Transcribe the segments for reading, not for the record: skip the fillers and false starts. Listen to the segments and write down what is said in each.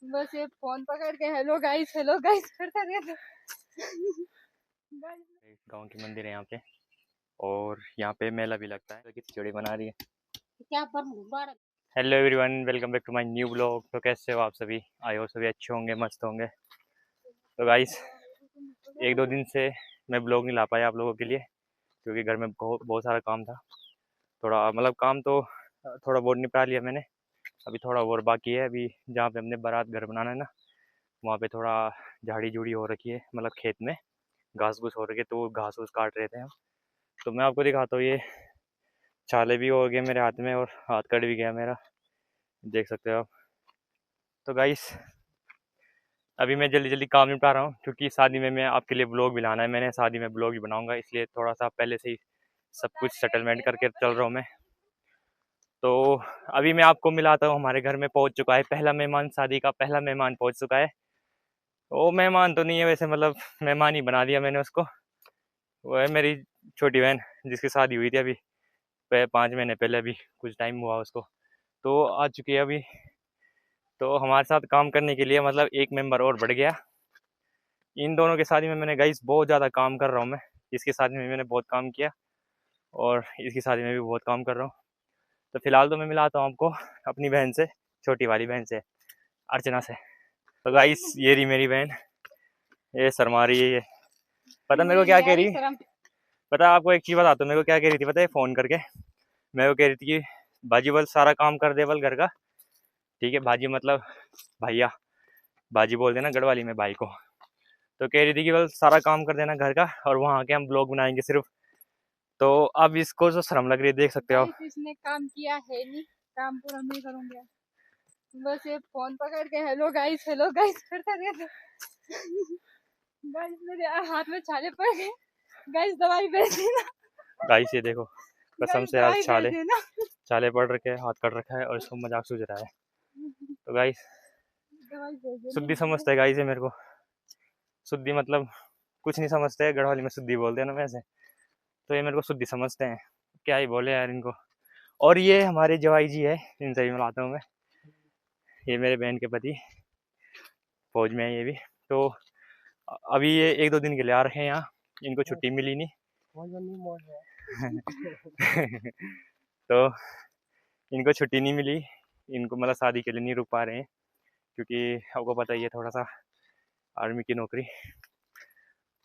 बस ये फोन पकड़ के हेलो गाइस करता रहता। गांव की मंदिर है यहाँ पे, और यहाँ पे मेला भी लगता है। तो खिचड़ी बना रही है। क्या पर hello everyone, welcome back to my new blog. तो कैसे हो आप सभी? आई हो सभी अच्छे होंगे, मस्त होंगे। तो गाइस, एक दो दिन से मैं ब्लॉग नहीं ला पाया आप लोगों के लिए, क्योंकि घर में बहुत बहुत सारा काम था। थोड़ा मतलब काम तो थोड़ा बहुत निपटा लिया मैंने, अभी थोड़ा और बाकी है। अभी जहाँ पे हमने बारात घर बनाना है ना, वहाँ पे थोड़ा झाड़ी झूड़ी हो रखी है, मतलब खेत में घास घूस हो रखी है, तो वो घास घूस काट रहे थे हम। तो मैं आपको दिखाता हूँ, ये छाले भी हो गए मेरे हाथ में और हाथ कट भी गया मेरा, देख सकते हो आप। तो गाइस, अभी मैं जल्दी जल्दी काम निपटा रहा हूँ, क्योंकि शादी में मैं आपके लिए ब्लॉग भी लाना है। मैंने शादी में ब्लॉग भी बनाऊंगा, इसलिए थोड़ा सा पहले से ही सब कुछ सेटलमेंट करके चल रहा हूँ मैं। तो अभी मैं आपको मिलाता हूँ, हमारे घर में पहुँच चुका है पहला मेहमान, शादी का पहला मेहमान पहुँच चुका है। वो मेहमान तो नहीं है वैसे, मतलब मेहमान ही बना दिया मैंने उसको। वो है मेरी छोटी बहन, जिसकी शादी हुई थी अभी 5 महीने पहले, अभी कुछ टाइम हुआ उसको, तो आ चुकी है अभी। तो हमारे साथ काम करने के लिए मतलब एक मेंबर और बढ़ गया। इन दोनों की शादी में मैंने गाइस बहुत ज़्यादा काम कर रहा हूँ मैं। इसकी शादी में मैंने बहुत काम किया, और इसकी शादी में भी बहुत काम कर रहा हूँ। तो फिलहाल तो मैं मिलाता हूँ आपको अपनी बहन से, छोटी वाली बहन से, अर्चना से। तो गाइस, ये रही मेरी बहन, ये शर्मा रही है ये। पता मेरे को क्या कह रही, पता आपको एक चीज़ बताता हूँ, मेरे को क्या कह रही थी पता है? फ़ोन करके मेरे को कह रही थी कि बाजी बल सारा काम कर दे बल घर का। ठीक है, बाजी मतलब भैया, बाजी बोल देना गढ़वाली में भाई को। तो कह रही थी कि बल सारा काम कर देना घर का, और वहाँ आके हम ब्लॉग बनाएंगे सिर्फ। तो अब इसको जो शर्म लग रही है, देख सकते हो आप। इसने काम किया है नहीं, काम पूरा मैं करूंगा। बस ये फोन पकड़ के हेलो गाइस करता रहता। गाइस मेरे हाथ में छाले पड़ गए। गाइस दवाई भेज देना। गाइस ये देखो, कसम गाइस से आज दवाई भेज देना। छाले पड़ रखे हैं, हाथ कट रखा है, और इसको मजाक सूझ रहा है। तो गाइस, दवाई भेज देना शुद्धि मुझे। समझते हैं गाइस ये मेरे को। शुद्धि मतलब कुछ नहीं समझते हैं, गढ़वाली में शुद्धि बोलते हैं ना वैसे। तो ये मेरे को शुद्धि समझते हैं, क्या ही बोले यार इनको। और ये हमारे जवाई जी है, इनसे भी मिलाता हूँ मैं। ये मेरे बहन के पति फौज में है ये भी। तो अभी ये एक दो दिन के लिए आ रखे हैं यहाँ, इनको छुट्टी मिली नहीं। तो इनको छुट्टी नहीं मिली, इनको मतलब शादी के लिए नहीं रुक पा रहे हैं, क्योंकि आपको पता ही है थोड़ा सा आर्मी की नौकरी।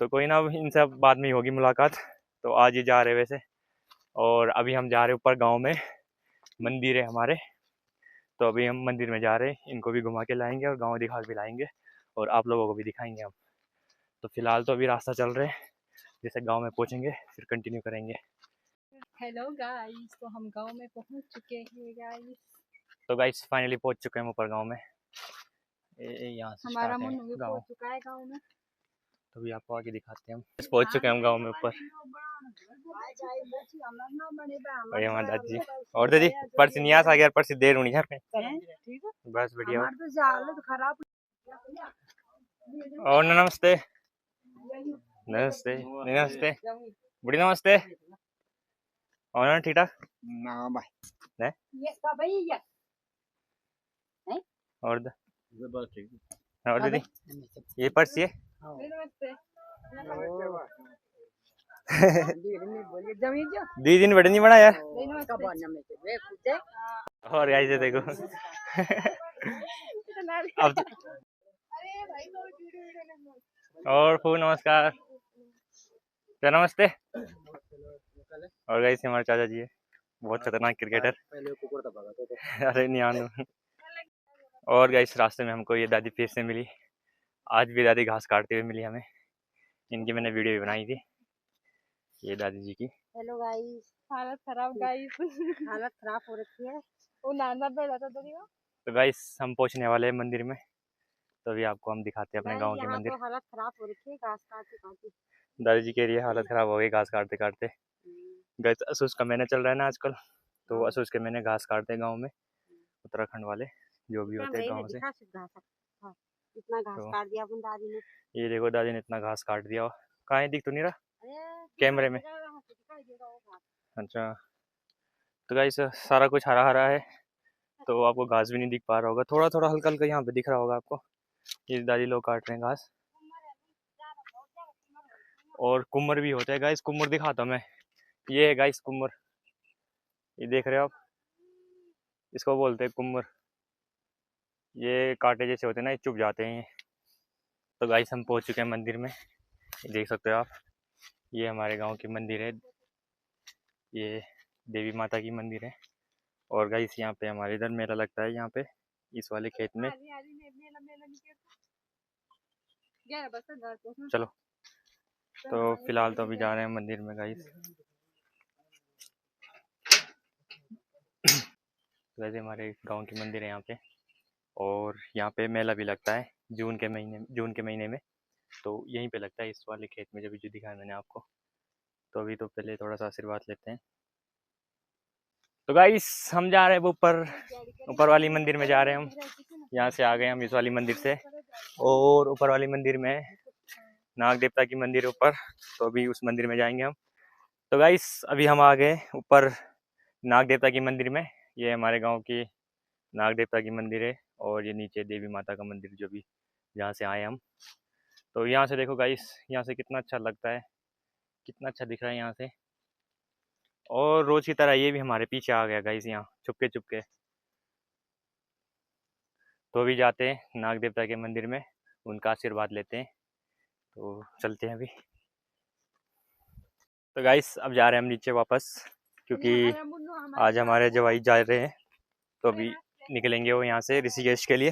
तो कोई ना, इनसे अब बाद में ही होगी मुलाकात। तो आज ही जा रहे वैसे, और अभी हम जा रहे ऊपर गांव में, मंदिर है हमारे। तो अभी हम मंदिर में जा रहे हैं, इनको भी घुमा के लाएंगे और गांव दिखा के भी लाएंगे, और आप लोगों को भी दिखाएंगे हम। तो फिलहाल तो अभी रास्ता चल रहे हैं, जैसे गांव में पहुंचेंगे फिर कंटिन्यू करेंगे। हेलो गाइस, तो हम गांव में पहुंच चुके हैं गाइस। तो गाइस फाइनली पहुंच चुके हैं ऊपर गांव में। यहाँ से हमारा स्टार्ट है मुन्नू भी गांव। पहुंच चुका है गांव में। तो अभी आपको आगे दिखाते हैं, हम पहुंच चुके हैं हम गाँव में ऊपर। और ये हमारे दादी और दादी, परसी नहीं आ गया, परसी देर होनी घर में। बस बढ़िया। और नमस्ते नमस्ते नमस्ते, बुढ़ी नमस्ते। और ना ठीक ठाक ना भाई है? और और दीदी, ये पर्स ये दीदी ने बड़े नहीं बना यार। और गाइस ये देखो अब और फू नमस्कार, क्या नमस्ते। और गाइस हमारे चाचा जी है, बहुत खतरनाक क्रिकेटर। अरे नहीं आनू। और गाइस रास्ते में हमको ये दादी फिर से मिली, आज भी दादी घास काटते हुए मिली हमें। इनकी मैंने वीडियो भी बनाई थी, ये दादी जी की। हेलो गाइस, हालत खराब गाइस। हालत खराब हो रखी है। वो नाना पे जाता था। तो गाइस हम पहुंचने वाले हैं मंदिर में, तो अभी आपको हम दिखाते हैं अपने गांव के मंदिर। तो हालत खराब हो रखी है घास काटते काटते। दादी जी कह रही है हालत खराब हो गई घास काटते काटते। गाइस असूस का महीना चल रहा है ना आजकल, तो असूस के महीने घास काटते हैं गाँव में, उत्तराखंड वाले जो भी होते हैं गाँव से। इतना घास तो काट दिया अपन दादी ने। ये देखो दादी ने इतना घास काट दिया, कहाँ दिख तो नहीं रहा कैमरे में। अच्छा, तो गाइस सारा कुछ हरा हरा है, तो आपको घास भी नहीं दिख पा रहा होगा, थोड़ा थोड़ा हल्का हल्का यहाँ पे दिख रहा होगा आपको। ये दादी लोग काट रहे हैं घास। और कुम्मर भी होता है गाइस, कुम्मर दिखाता हूं मैं। ये है गाइस कुम्मर, ये देख रहे हो आप, इसको बोलते हैं कुम्मर। ये कांटे जैसे होते हैं ना, ये चुभ जाते हैं ये। तो गाइस हम पहुंच चुके हैं मंदिर में, ये देख सकते हो आप। ये हमारे गांव की मंदिर है, ये देवी माता की मंदिर है। और गाइस यहाँ पे हमारे इधर मेला लगता है, यहाँ पे इस वाले खेत में। चलो, तो फिलहाल तो अभी जा रहे हैं मंदिर में गाइस। वैसे हमारे गांव की मंदिर है यहाँ पे, और यहाँ पे मेला भी लगता है जून के महीने में। तो यहीं पे लगता है इस वाले खेत में, जो दिखाया मैंने आपको। तो अभी तो पहले थोड़ा सा आशीर्वाद लेते हैं। तो गाइस हम जा रहे हैं ऊपर वाली मंदिर में जा रहे हैं हम। यहाँ से आ गए हम इस वाली मंदिर से, और ऊपर वाली मंदिर में नाग देवता की मंदिर है ऊपर, तो अभी उस मंदिर में जाएंगे हम। तो गाइस अभी हम आ गए ऊपर नाग देवता की मंदिर में। ये हमारे गांव की नाग देवता की मंदिर है, और ये नीचे देवी माता का मंदिर, जो भी जहाँ से आए हम। तो यहाँ से देखो गाइस, यहाँ से कितना अच्छा लगता है, कितना अच्छा दिख रहा है यहाँ से। और रोज की तरह ये भी हमारे पीछे आ गया गाइस, यहाँ चुपके चुपके। तो अभी जाते हैं नाग देवता के मंदिर में, उनका आशीर्वाद लेते हैं। तो चलते हैं अभी। तो गाइस अब जा रहे हैं हम नीचे वापस, क्योंकि आज हमारे जवाई जा रहे हैं। तो अभी निकलेंगे वो यहाँ से ऋषिकेश के लिए।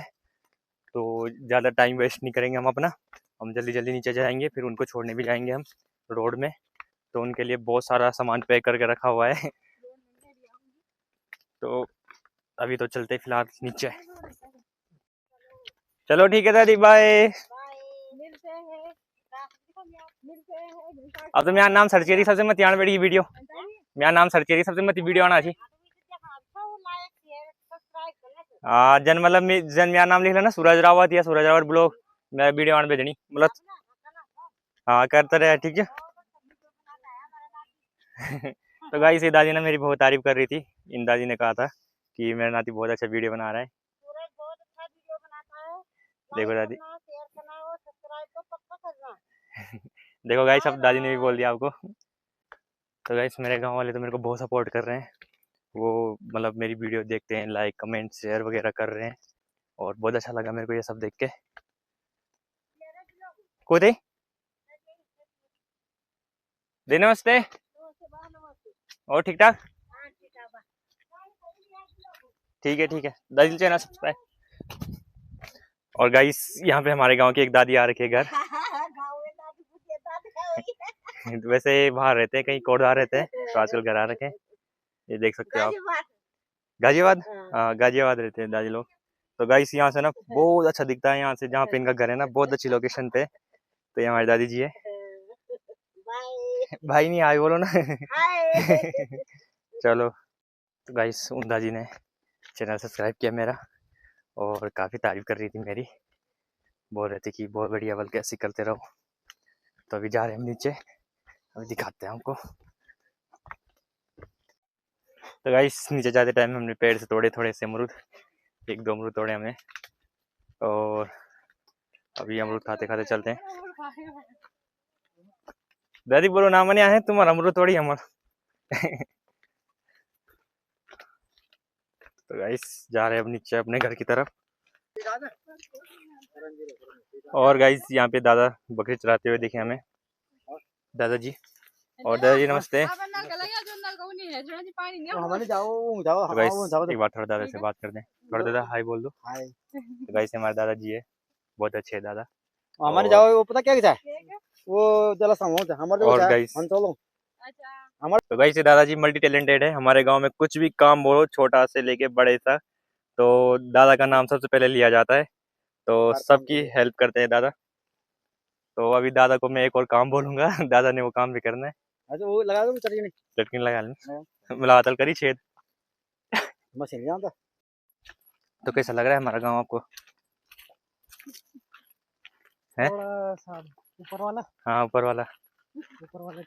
तो ज़्यादा टाइम वेस्ट नहीं करेंगे हम अपना, हम जल्दी जल्दी नीचे जाएंगे, फिर उनको छोड़ने भी जाएंगे हम रोड में। तो उनके लिए बहुत सारा सामान पैक करके रखा हुआ है। तो अभी तो चलते फिलहाल नीचे। चलो ठीक है दादी, बाय। अब तो मेरा नाम सर्चेरी सबसे मत यान बेड़ी वीडियो, मेरा नाम सर्चेरी सबसे मत वीडियो आना चाहिए। जन मतलब जन मेरा नाम लिख लेना, सूरज रावत या सूरज रावत ब्लॉग, मैं वीडियो आन भेजनी मतलब। हाँ करते रहे, ठीक है। तो गाइस ये दादी ने मेरी बहुत तारीफ कर रही थी। इन दादी ने कहा था कि मेरा नाती बहुत अच्छा वीडियो बना रहा है। देखो दादी, देखो गाइस अब दादी ने भी बोल दिया आपको। तो गाइस मेरे गांव वाले तो मेरे को बहुत सपोर्ट कर रहे हैं, वो मतलब मेरी वीडियो देखते हैं, लाइक कमेंट शेयर वगैरह कर रहे हैं। और बहुत अच्छा लगा मेरे को ये सब देख के। को दे नमस्ते, और ठीक ठाक, ठीक है दादी चैनल सब्सक्राइब। और गाइस यहाँ पे हमारे गांव की एक दादी आ रखी है घर। तो वैसे बाहर रहते हैं, कहीं कोटद्वार रहते हैं, तो आजकल घर आ रखे हैं। ये देख सकते हो आप, गाजियाबाद। हाँ गाजियाबाद रहते हैं दादी लोग। तो गाइस यहाँ से ना बहुत अच्छा दिखता है, यहाँ से जहाँ पे इनका घर है ना, बहुत अच्छी लोकेशन पे। तो ये हमारी दादी जी है। भाई नहीं आए बोलो ना। चलो, तो गाइस उन दादी ने चैनल सब्सक्राइब किया मेरा, और काफ़ी तारीफ कर रही थी मेरी, बोल रहे थे कि बहुत बढ़िया, बल्कि ऐसे करते रहो। तो अभी जा रहे हैं हम नीचे, अभी दिखाते हैं हमको। तो गाइस नीचे जाते टाइम हमने पेड़ से तोड़े थोड़े से अमरूद, 1-2 अमरूद तोड़े हमने। और अभी अमरूद खाते खाते चलते हैं। दादी बोलो ना मने आए तुम्हारा अमरूद तोड़ी हमारा। तो गाइस जा रहे हैं अब नीचे अपने घर की तरफ। और गाइस यहाँ पे दादा बकरी चराते हुए दिखे हमें, दादाजी। और दादाजी नमस्ते। तो गाइस एक बार थोड़ा दादा से बात कर दें, थोड़ा दादा हाय बोल दो। तो गाइस हमारे दादाजी है, बहुत अच्छे है दादा। हमारे जाओ वो पता क्या है, वो जला समोसा हमारे और गाइस तो गाइस ये दादाजी मल्टी टैलेंटेड है। हमारे गांव में कुछ भी काम बोलो, छोटा से लेके बड़े तक, तो दादा का नाम सबसे पहले लिया जाता है। तो सबकी हेल्प करते हैं दादा। तो अभी दादा को मैं एक और काम बोलूंगा, दादा ने वो काम भी करना है। अच्छा वो लगा दो चटनी, चटनी लगा लेना, मिलावतल करी छेद मशीन जानता। तो कैसा लग रहा है हमारा गांव आपको? है थोड़ा सा ऊपर वाला, हाँ ऊपर वाला, ऊपर वाला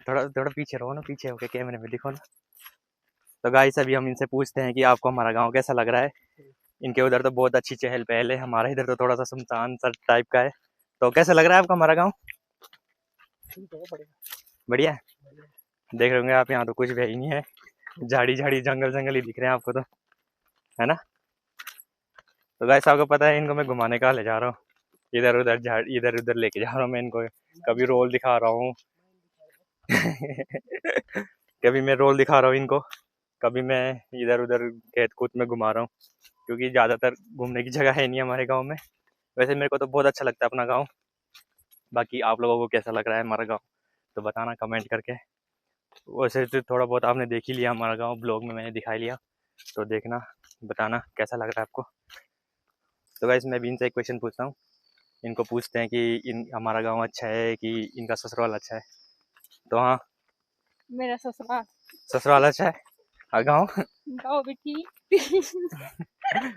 थोड़ा थोड़ा पीछे रहो ना, पीछे होके कैमरे में दिखो ना। तो गाइस अभी हम इनसे पूछते हैं कि आपको हमारा गांव कैसा लग रहा है। इनके उधर तो बहुत अच्छी चहल पहल है, हमारा इधर तो थोड़ा सा सुनसान सा टाइप का है। तो कैसा लग रहा है आपको हमारा गांव? बढ़िया है। देख रहे होंगे आप, यहाँ तो कुछ भी ही नहीं है, झाड़ी झाड़ी जंगल जंगल ही दिख रहे हैं आपको तो, है ना। तो गाइस आपको पता है, इनको मैं घुमाने का ले जा रहा हूँ, इधर उधर झाड़ इधर उधर लेके जा रहा हूँ मैं इनको। कभी रोल दिखा रहा हूँ कभी मैं रोल दिखा रहा हूँ इनको, कभी मैं इधर उधर खेत कूद में घुमा रहा हूँ, क्योंकि ज़्यादातर घूमने की जगह है नहीं हमारे गांव में। वैसे मेरे को तो बहुत अच्छा लगता है अपना गांव। बाकी आप लोगों को कैसा लग रहा है हमारा गांव तो बताना कमेंट करके। वैसे तो थोड़ा बहुत आपने देख ही लिया हमारा गांव, ब्लॉग में मैंने दिखा लिया, तो देखना बताना कैसा लग रहा है आपको। तो गाइस मैं भी इनसे एक क्वेश्चन पूछता हूँ, इनको पूछते हैं कि हमारा गाँव अच्छा है कि इनका ससुराल अच्छा है। तो हाँ, मेरा ससुराल ससुराल अच्छा है और गाँव गाँव भी ठीक।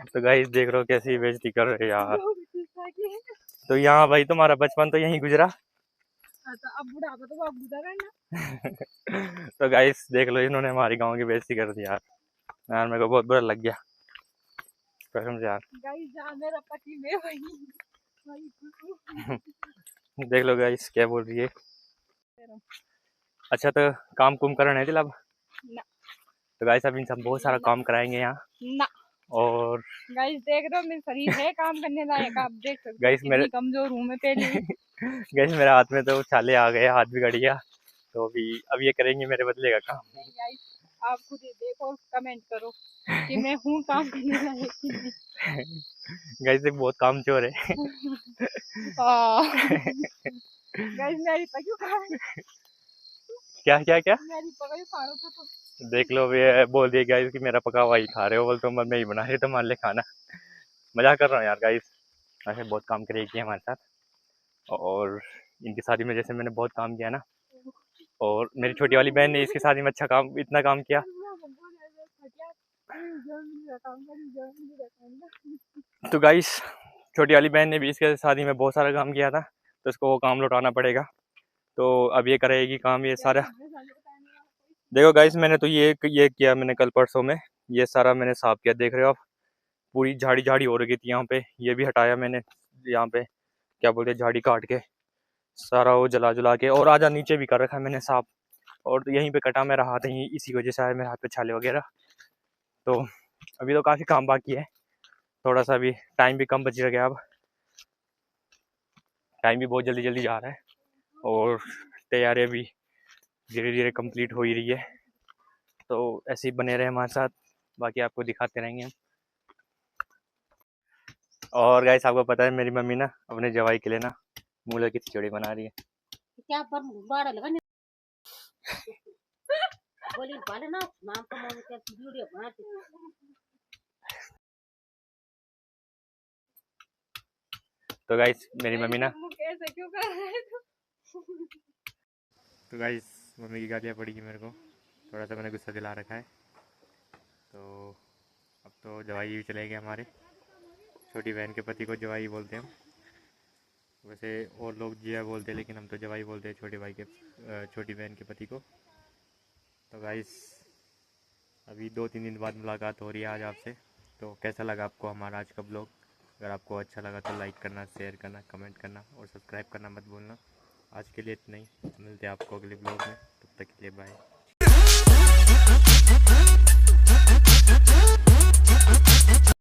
तो गाइस देख रहे हो कैसी बेइज्जती कर रहे यार। गाँव भी ठीक-ठाक ही है। तो यहाँ भाई तुम्हारा बचपन तो यहीं गुजरा। तो अब बुढ़ापा तो अब गुजरा ना। तो गाइस देख लो, इन्होंने हमारी गांव की बेइज्जती कर दी यार। यार मेरे को बहुत बुरा लग गया कसम से यार। गाइस जहाँ मेरा पति में वही देख लो गाइस क्या बोल रही है। अच्छा तो काम कुम करना है दिल अब ना। तो गाइस अब इनसे हम बहुत सारा काम कराएंगे यहाँ ना। और गाइस देख रहे हो मेरा शरीर है काम करने लायक, आप देख सकते हो गाइस कितनी मेरे कमजोर हूँ मैं पहले ही। गाइस मेरे हाथ में तो छाले आ गए, हाथ भी गड़ गया, तो अभी अब ये करेंगे मेरे बदले का काम। नहीं गाइस आप खुद ही देखो, कमेंट करो कि मैं हूँ काम करने लायक कि नहीं। गाइस एक बहुत काम चोर है। गाइस मेरी पकड़ खा क्या क्या क्या मेरी पकड़ खा रहा था तो देख लो, ये बोल दिया गाइस कि मेरा पका हुआ ही खा रहे हो, बोल तो मैं ही बना रही तो मान ले खाना। मजाक कर रहा हूँ यार गाइस, ऐसे बहुत काम करेगी हमारे साथ। और इनकी शादी में जैसे मैंने बहुत काम किया ना, और मेरी छोटी वाली बहन ने इसकी शादी में अच्छा काम, इतना काम किया। तो गाइस छोटी वाली बहन ने भी इसके शादी में बहुत सारा काम किया था, तो इसको वो काम लौटाना पड़ेगा। तो अब ये करेगी काम ये सारा। देखो गाइस मैंने तो ये किया, मैंने कल परसों में ये सारा मैंने साफ किया, देख रहे हो आप पूरी झाड़ी झाड़ी हो रही थी यहाँ पे, ये भी हटाया मैंने, यहाँ पे क्या बोलते हैं झाड़ी काट के सारा वो जला जुला के, और आजा नीचे भी कर रखा है मैंने साफ, और यहीं पे कटा मेरा हाथ, यहीं इसी वजह से आया मेरे हाथ पे छाले वगैरह। तो अभी तो काफ़ी काम बाकी है, थोड़ा सा अभी टाइम भी कम बच गया, अब टाइम भी बहुत जल्दी जल्दी जा रहा है, और तैयारी भी धीरे धीरे कंप्लीट हो ही रही है। तो ऐसे ही बने रहे हमारे साथ, बाकी आपको दिखाते रहेंगे हम। और गाइस आपको पता है मेरी मम्मी ना अपने जवाई के लिए ना मूली की खिचड़ी बना रही है। क्या पर बाड़ा लगा नहीं बोली बाले ना नाम का मोन के वीडियो बनाते। तो गाइस मेरी मम्मी ना, ऐसे क्यों कर रहे है तो गाइस मम्मी की गालियाँ पड़ेगी मेरे को, थोड़ा सा मैंने गुस्सा दिला रखा है। तो अब तो जवाई भी चले गए हमारे, छोटी बहन के पति को जवाई बोलते हैं हम, वैसे और लोग जिया बोलते हैं लेकिन हम तो जवाई बोलते हैं छोटी बहन के पति को। तो गाइस अभी 2-3 दिन बाद मुलाकात हो रही है आज आपसे। तो कैसा लगा आपको हमारा आज का ब्लॉग? अगर आपको अच्छा लगा तो लाइक करना, शेयर करना, कमेंट करना और सब्सक्राइब करना मत भूलना। आज के लिए इतना ही, मिलते हैं आपको अगले ब्लॉग में, तब तक के लिए बाय।